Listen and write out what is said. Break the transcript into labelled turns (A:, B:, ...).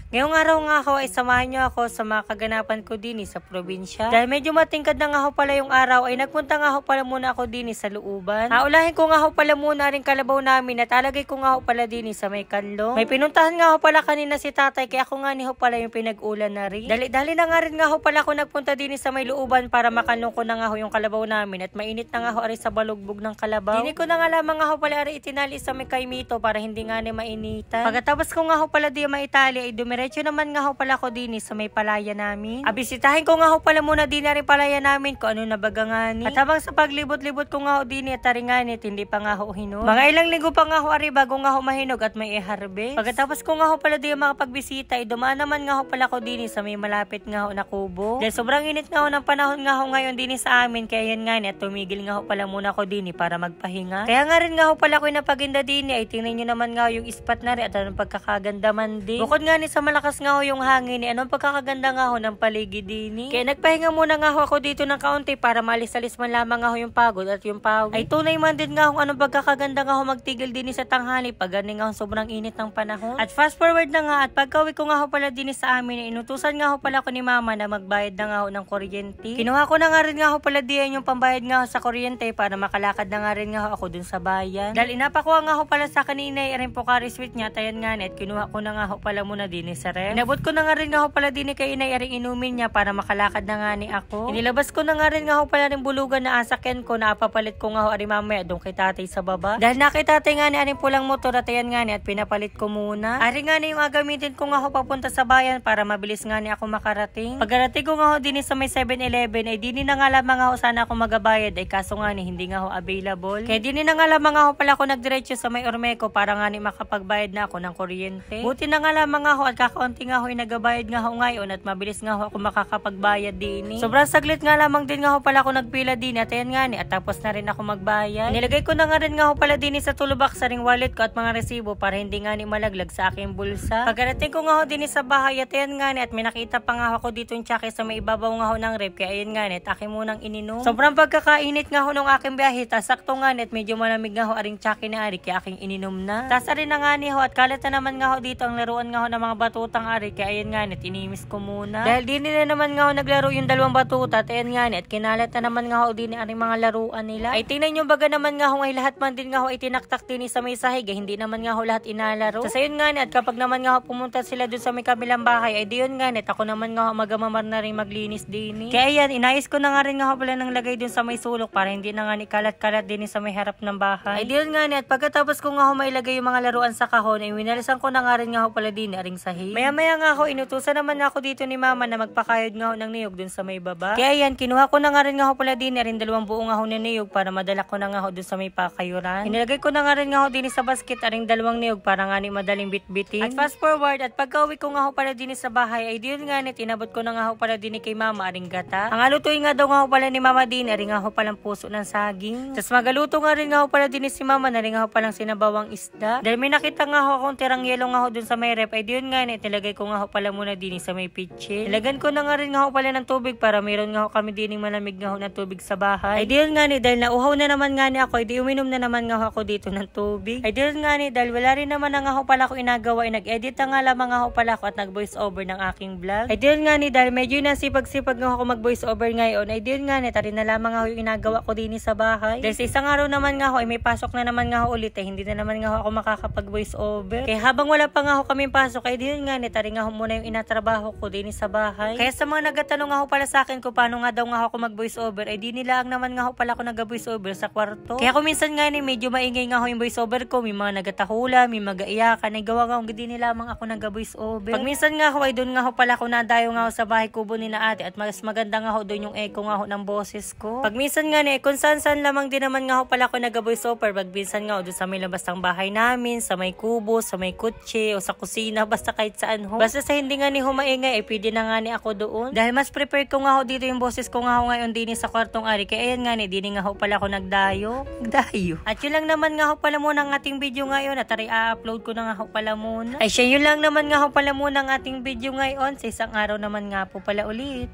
A: Ngayong araw nga ho ay samahan niyo ako sa mga kaganapan ko din sa probinsya. Dahil medyo matingkad na nga ho pala yung araw ay nagpunta nga ho pala muna ako din sa looban. Ulahin ko nga ho pala muna rin kalabaw namin at alagay ko nga ho pala din sa may kanlong. May pinuntahan nga ho pala kanina si tatay kaya ako nga ni ho pala yung pinag-ulan na rin. Dali na nga rin nga ho pala ako nagpunta din sa may looban para makanlong ko na nga ho yung kalabaw namin at mainit na nga ho ari sa balugbog ng kalabaw. Dini ko na nga lamang nga ho pala ari itinali sa may kaimito para hindi nga ni mainitan. Pagkatapos ko nga ho pala di maitali ay dumiretso naman nga ho pala ko din sa may palaya namin. Abisitahin ko nga ho pala muna din na rin palaya namin kung ano nabaga nga ni. At habang sa paglibot-libot ko nga ho din at taringanit hindi pa nga ho hinog. Mga ilang linggo pa nga ho ari bago nga ho mahinog at may i-harvest. Pagkatapos ko nga ho pala di makapagbisita ay dumaan naman nga ho pala ko din sa may malapit nga ho na kubo. Dahil sobrang init nga ho ng panahon nga ho ngayon din sa amin kaya yan nga ni at tumigil nga ho pala muna ko din para magpahinga. Kaya nga rin nga ho pala ko napaginda din ay tingnan nyo naman nga ho yung spot na rin at anong pagkakaganda man din. Bukod nga ni sa malakas nga ho yung hangin anong pagkakaganda nga ho ng paligid din. Kaya nagpahinga muna nga ho ako dito ng kaunti para malis-alis man lamang nga ho yung pagod at yung pawis. Ay tunay man din nga ho anong pagkakaganda nga ho magtigil din sa tanghali pag ganing nga ho sobrang init ng panahon. At fast forward na nga at pagkawi ko nga ho pala din sa amin inutusan nga ho pala ko ni mama na magbayad na nga ho ng kuryente. Kinuha ko na nga rin nga ho pala diyan yung pambayad nga ho sa kuryente para makalakad na nga rin nga ho ako dun sa bayan. Dahil inapakuha nga ho pala sa kanina rin po kari sweet niya tayan nga net kinuha ko na nga ho pala muna din sa ref. Inabot ko na nga rin nga ho pala din kay inay aring inumin niya para makalakad na nga ni ako. Inilabas ko na nga rin nga ho pala rin bulugan na asakyan ko na apapalit ko nga ho ari mamaya doon kay tatay sa baba. Dahil nakita tatay nga ni aring pulang motor at ayan nga ni at pinapalit ko muna. Ari nga ni yung agamitin ko nga ho papunta sa bayan para mabilis nga ni ako makarating. Pagkarating ko nga ho din sa may 7-Eleven ay dini na nga lamang nga ho sana ako magabayad ay kaso nga ni hindi nga ho available. Kaya dini na nga lamang nga ho pala ako nagdiretso sa may Ormeco para nga ni makapagbayad na ako ng kuryente. Buti na nga lamang nga ho at kakaunti nga ho yung nagabayad nga ho ngayon at mabilis nga ho ako makakapagbayad din. Sobrang saglit nga lamang din nga ho pala ako nagpila din at ayan nga ni at tapos na rin ako magbayad. Nilagay ko na nga rin nga ho pala din sa tulubak sa ring wallet ko at mga resibo para hindi nga ni malaglag sa aking bulsa. Pagkarating ko nga ho din sa bahay at ayan nga ni at may nakita pa nga ako dito yung tsake sa may ibabaw nga ho ng rep kaya ayan nga ni at aking munang ininom. Sobrang pagkakainit nga ho ng aking biyahe tas sakto nga ni at medyo malamig nga ho aring tsake na ari kaya aking ininom na. Tas ari na nga ni ho at kalat na naman nga ho dito ang laruan nga ho ng mga batutang ari kaya ayan nga ni at inimis ko muna. Dahil di nila naman nga ho naglaro yung dalawang batuta at ayan nga ni at kinalat na naman nga ho din ni aring mga laruan nila. Ay tingnan nyo baga naman nga ho ay lahat man din nga ho itinaktak din sa may sahig hindi naman nga ho lahat inalaro. Sa ayun nga ni at kapag naman nga ho pumunta sila dun sa may kabilang bahay ay di yun nga ni at ako naman nga ho magamamar na rin maglinis din. Kaya yan inayos ko na nga rin nga ho pala ng lagay dun sa may sulok para hindi na nga ni kalat-kalat din sa may harap ng bahay. Ay di yun nga ni at pagkatapos ko nga ho mailagay yung mga laruan sa kahon ay winalisan ko na nga rin nga ho pala din aring sahig. Maya-maya nga ho inutusan naman nga ako dito ni mama na magpakayod nga ho ng niyog dun sa may baba. Kaya yan kinuha ko na nga rin nga ho pala din aring dalawang buo nga ho na niyog para madala ko na nga ho dun sa may pakayuran. Inilagay ko na nga rin nga ho din sa basket aring dalawang niyog para nga ni madaling bitbitin. At fast forward at pagka-uwi ko nga ho pala din sa bahay ay di yun nga ni tinabot ko na nga ho pala din kay mama aring gata. Ang alutuin nga daw nga ho pala ni mama din aring nga ho palang puso ng saging. Tapos magaluto nga rin nga ho pala din si mama na rin nga ho palang sinabawang isda. Dahil may nakita nga ho akong tirang yelo nga ho dun sa may rep ay di yun nga ni tilagay ko nga ho pala muna din sa may pitchin. Ilagan ko na nga rin nga ho pala ng tubig para mayroon nga ho kami din malamig nga ho ng tubig sa bahay. Ay di yun nga ni dahil nauhaw na naman nga ni ako ay di uminom na naman nga ho ako dito ng tubig. Ay di yun nga ni dahil wala rin naman na nga ho pala ko inagawa ay nag-edit na nga lamang nga ho pala ko at nag-voice over ng aking vlog. Ay di yun nga ni dahil medyo nasipag-sipag nga ako mag-voice over ngayon ay di yun nga ni tari na lamang nga ho yung inagawa ko din sa bahay. Dahil sa isang araw naman nga ho ay may pasok na naman nga ho ulit ay hindi na naman nga ho ako makakapag-voice over. Kaya habang wala pa nga ho kaming pasok ay di yun nga ni tari nga ho muna yung inatrabaho ko din sa bahay. Kaya sa mga nagatanong nga ho pala sa akin kung paano nga daw nga ako mag-voice over ay di nila ang naman nga ho pala ako nag-voice over sa kwarto. Kaya kung minsan nga ni medyo maingay nga ho yung voice over ko, may mga nagatahula, may mag-aiyakan, ay gawa nga ho hindi nila lamang ako nag-voice over. Pag minsan nga ho ay doon nga ho pala ako nadayo nga ho sa bahay kubo ni na ate at mas maganda nga ho doon yung echo nga ho ng boses ko. Pag minsan nga ni kung saan lamang din naman nga ho pala ako nag-voice over, pag minsan nga ho doon sa may labas ng bahay namin, sa may kubo, sa may kutse o sa kusina, basta kahit saan ho. Basta sa hindi nga ni ho maingay ay pwede na nga ni ako doon. Dahil mas prepare ko nga ho dito yung boses ko nga ho ngayon din sa kwartong ari. Kaya ayan nga ni, din nga ho pala ako nagdayo. At yun lang naman nga ho pala muna ang ating video ngayon at i-upload ko na nga ho pala muna. Ay siya yun lang naman nga ho pala muna ang ating video ngayon sa isang araw naman nga po pala ulit.